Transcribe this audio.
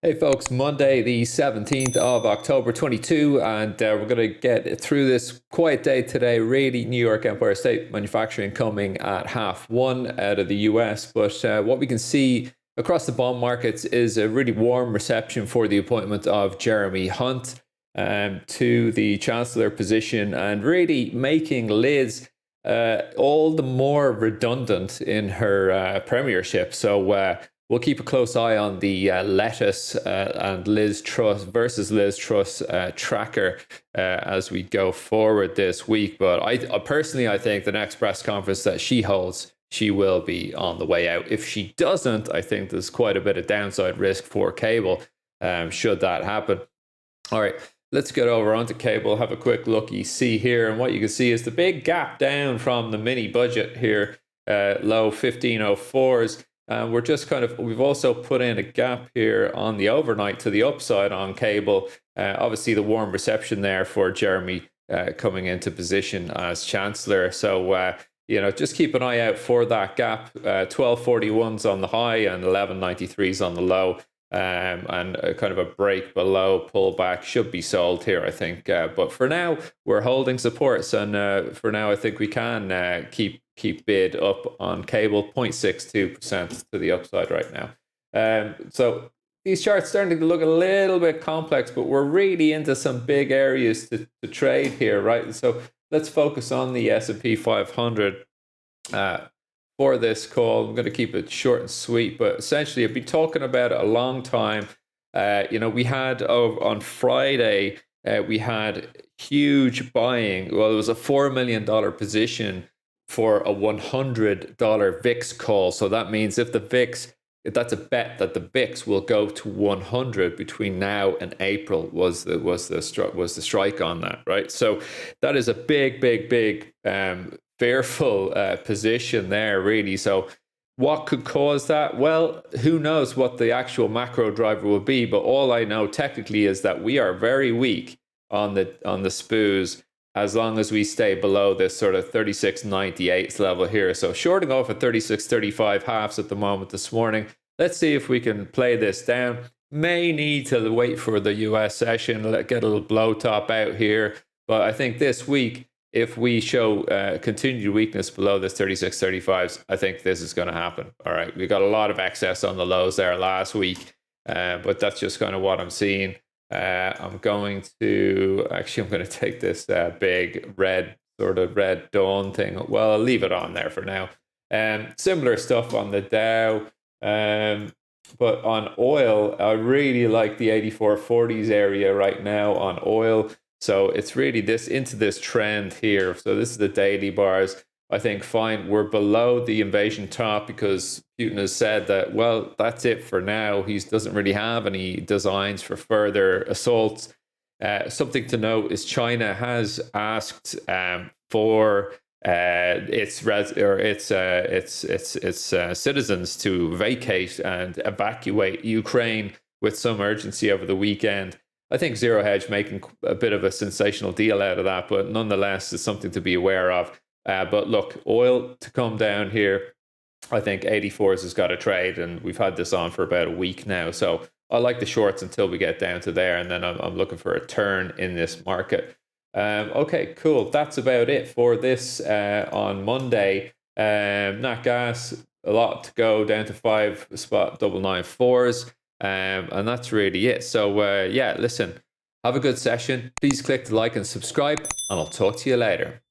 Hey folks, Monday the 17th of October 22, and we're going to get through this quiet day today. Really, New York Empire State Manufacturing coming at 1/2 out of the US. But what we can see across the bond markets is a really warm reception for the appointment of Jeremy Hunt to the Chancellor position, and really making Liz all the more redundant in her premiership. So we'll keep a close eye on the lettuce and Liz Truss versus Liz Truss tracker as we go forward this week. But I personally, I think the next press conference that she holds, she will be on the way out. If she doesn't, I think there's quite a bit of downside risk for cable should that happen. All right, let's get over onto cable, have a quick look you see here. And what you can see is the big gap down from the mini budget here, low 1504s. We're just we've also put in a gap here on the overnight to the upside on cable. Obviously, the warm reception there for Jeremy coming into position as Chancellor. So, just keep an eye out for that gap. 1241s on the high and 1193s on the low. And kind of a break below pullback should be sold here, I think. But for now, we're holding supports. And for now, I think we can keep bid up on cable, 0.62% to the upside right now. So these charts starting to look a little bit complex, but we're really into some big areas to trade here, right? So let's focus on the S&P 500 for this call. I'm going to keep it short and sweet, but essentially I've been talking about it a long time. We had on Friday, we had huge buying. Well, it was a $4 million position for a $100 VIX call. So that means if that's a bet that the VIX will go to 100 between now and April was the strike on that, right? So that is a big fearful position there, really. So what could cause that? Well, who knows what the actual macro driver will be, but all I know technically is that we are very weak on the SPOOs as long as we stay below this sort of 36.98 level here. So shorting off at 36.35 halves at the moment this morning. Let's see if we can play this down. May need to wait for the US session, get a little blow top out here. But I think this week, if we show continued weakness below this 36.35s, I think this is going to happen. All right, we got a lot of excess on the lows there last week, but that's just kind of what I'm seeing. I'm going to take this big red dawn thing. Well, I'll leave it on there for now. Similar stuff on the Dow, but on oil, I really like the 84.40s area right now on oil. So it's really into this trend here. So this is the daily bars. I think fine, we're below the invasion top because Putin has said that, well, that's it for now. He doesn't really have any designs for further assaults. Something to note is China has asked for its citizens to vacate and evacuate Ukraine with some urgency over the weekend. I think Zero Hedge making a bit of a sensational deal out of that, but nonetheless, it's something to be aware of. But look, oil to come down here, I think 84s has got to trade, and we've had this on for about a week now. So I like the shorts until we get down to there, and then I'm looking for a turn in this market. Okay, cool. That's about it for this on Monday. Nat gas, a lot to go, down to 5.994s. And that's really it. So listen, have a good session. Please click the like and subscribe, and I'll talk to you later.